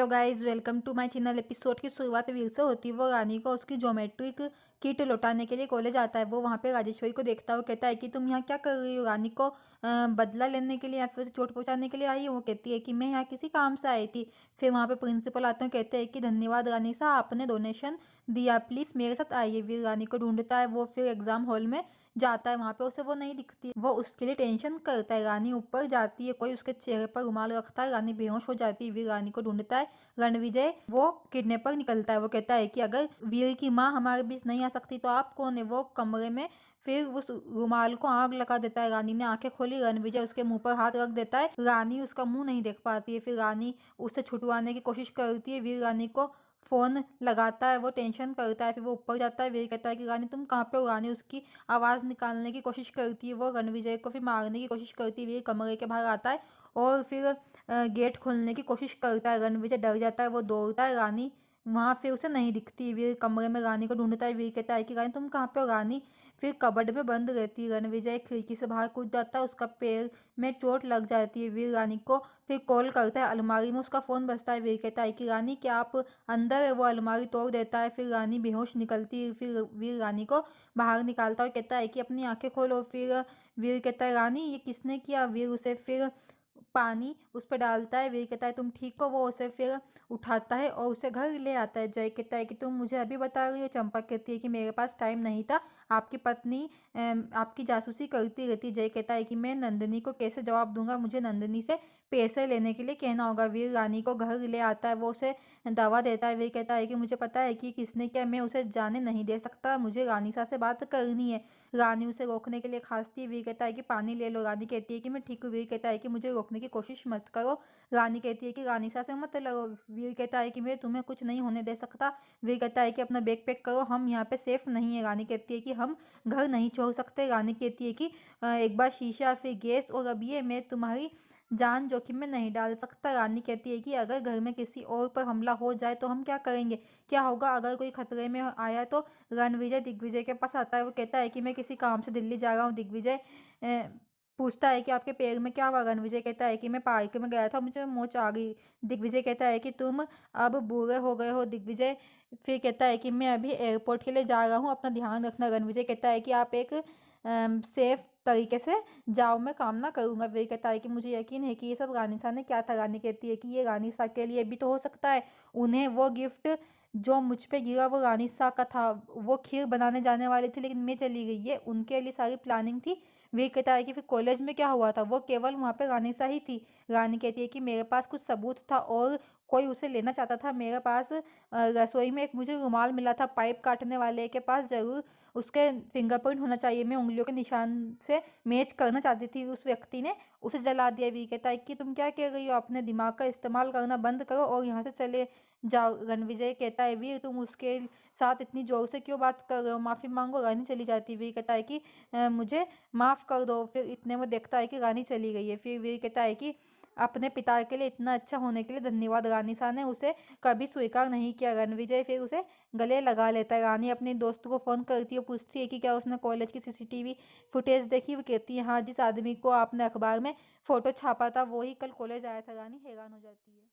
Hello guys, welcome to my channel. Episode की शुरुआत वीर से होती है। वो रानी को उसकी ज्योमेट्रिक किट लौटाने के लिए कॉलेज आता है। वो वहाँ पे राजेश्वरी को देखता है। वो कहता है कि तुम यहाँ क्या कर रही हो? रानी को बदला लेने के लिए या फिर उसे चोट पहुँचाने के लिए आई हो? वो कहती है कि मैं यहाँ किसी काम से आई थी। फिर वहाँ पे प्रिंसिपल आते हैं, कहते हैं कि धन्यवाद रानी साहब, आपने डोनेशन दिया, प्लीज़ मेरे साथ आइए। वीर रानी को ढूंढता है। वो फिर एग्जाम हॉल में जाता है। वहाँ पे उसे वो नहीं दिखती। वो उसके लिए टेंशन करता है। रानी ऊपर जाती है, कोई उसके चेहरे पर रुमाल रखता है। रानी बेहोश हो जाती है। वीर रानी को ढूंढता है। रणविजय वो किडनैपर निकलता है। वो कहता है कि अगर वीर की माँ हमारे बीच नहीं आ सकती तो आप कौन है? वो कमरे में फिर उस रुमाल को आग लगा देता है। रानी ने आंखें खोली। रणविजय उसके मुंह पर हाथ रख देता है। रानी उसका मुंह नहीं देख पाती है। फिर रानी उससे छुटवाने की कोशिश करती है। वीर रानी को फोन लगाता है। वो टेंशन करता है। फिर वो ऊपर जाता है। वीर कहता है कि रानी तुम कहाँ पे हो? रानी उसकी आवाज़ निकालने की कोशिश करती है। वो रणविजय को फिर मारने की कोशिश करती है। वीर कमरे के बाहर आता है और फिर गेट खोलने की कोशिश करता है। रणविजय डर जाता है। वो दौड़ता है। रानी वहाँ फिर उसे नहीं दिखती। वीर कमरे में रानी को ढूंढता है। वीर कहता है कि रानी तुम कहाँ पे हो? रानी फिर कबर्ड में बंद रहती है। रणविजय खिड़की से बाहर कूद जाता है। उसका पैर में चोट लग जाती है। वीर रानी को फिर कॉल करता है। अलमारी में उसका फ़ोन बजता है। वीर कहता है कि रानी क्या आप अंदर है? वो अलमारी तोड़ देता है। फिर रानी बेहोश निकलती है। फिर वीर रानी को बाहर निकालता है और कहता है कि अपनी आंखें खोलो। फिर वीर कहता है रानी ये किसने किया? वीर उसे फिर पानी उस पर डालता है। वीर कहता है तुम ठीक हो? वो उसे फिर उठाता है और उसे घर ले आता है। जय कहता है कि तुम मुझे अभी बता रही हो? चंपा कहती है कि मेरे पास टाइम नहीं था, आपकी पत्नी आपकी जासूसी करती रहती है। जय कहता है कि मैं नंदिनी को कैसे जवाब दूंगा? मुझे नंदिनी से पैसे लेने के लिए कहना होगा। वीर रानी को घर ले आता है। वो उसे दवा देता है। वीर कहता है कि मुझे पता है कि किसने किया, मैं उसे जाने नहीं दे सकता, मुझे रानी सा से बात करनी है। रानी उसे रोकने के लिए खांसती है। वीर कहता है कि पानी ले लो। रानी कहती है कि मैं ठीक हूँ। वीर कहता है कि मुझे रोकने की कोशिश मत करो। रानी कहती है कि रानी सा से मत लड़ो। वीर कहता है कि मैं तुम्हें कुछ नहीं होने दे सकता। वीर कहता है कि अपना बैग पैक करो, हम यहाँ पे सेफ नहीं है। रानी कहती है कि हम घर नहीं छोड़ सकते। रानी कहती है कि एक बार शीशा, फिर गैस, और अब ये मैं तुम्हारी जान जोखिम में नहीं डाल सकता। रानी कहती है कि अगर घर में किसी और पर हमला हो जाए तो हम क्या करेंगे? क्या होगा अगर कोई खतरे में आया तो? रणविजय दिग्विजय के पास आता है। वो कहता है कि मैं किसी काम से दिल्ली जा रहा हूँ। दिग्विजय पूछता है कि आपके पैर में क्या हुआ? रणविजय कहता है कि मैं पार्क में गया था, मुझे मोच आ गई। दिग्विजय कहता है कि तुम अब बूढ़े हो गए हो। दिग्विजय फिर कहता है कि मैं अभी एयरपोर्ट के लिए जा रहा हूँ, अपना ध्यान रखना। रणविजय कहता है कि आप एक सेफ तरीके से जाओ, मैं कामना करूंगा। वे कहता है कि मुझे यकीन है कि ये सब रानी सा ने क्या था। रानी कहती है कि ये रानी सा के लिए भी तो हो सकता है। उन्हें वो गिफ्ट जो मुझ पे गिरा वो रानी सा का था। वो खीर बनाने जाने वाली थी लेकिन मैं चली गई, ये उनके लिए सारी प्लानिंग थी। वे कहता है कि फिर कॉलेज में क्या हुआ था? वो केवल वहाँ पे रानी सा ही थी। रानी कहती है कि मेरे पास कुछ सबूत था और कोई उसे लेना चाहता था। मेरे पास रसोई में एक मुझे रुमाल मिला था, पाइप काटने वाले के पास जरूर उसके फिंगरप्रिंट होना चाहिए। मैं उंगलियों के निशान से मैच करना चाहती थी, उस व्यक्ति ने उसे जला दिया। वी कहता है कि तुम क्या कह रही हो? अपने दिमाग का इस्तेमाल करना बंद करो और यहाँ से चले जाओ। रणविजय कहता है वीर तुम उसके साथ इतनी जोर से क्यों बात कर रहे हो? माफी मांगो। रानी चली जाती है। वीर कहता है कि मुझे माफ कर दो। फिर इतने में देखता है कि रानी चली गई है। फिर वीर कहता है कि अपने पिता के लिए इतना अच्छा होने के लिए धन्यवाद। रानी सा ने उसे कभी स्वीकार नहीं किया। रणविजय फिर उसे गले लगा लेता है। रानी अपने दोस्त को फोन करती है, पूछती है कि क्या उसने कॉलेज की सीसीटीवी फुटेज देखी? वो कहती है हाँ, जिस आदमी को आपने अखबार में फोटो छापा था वो ही कल कॉलेज आया था। रानी हैरान हो जाती है।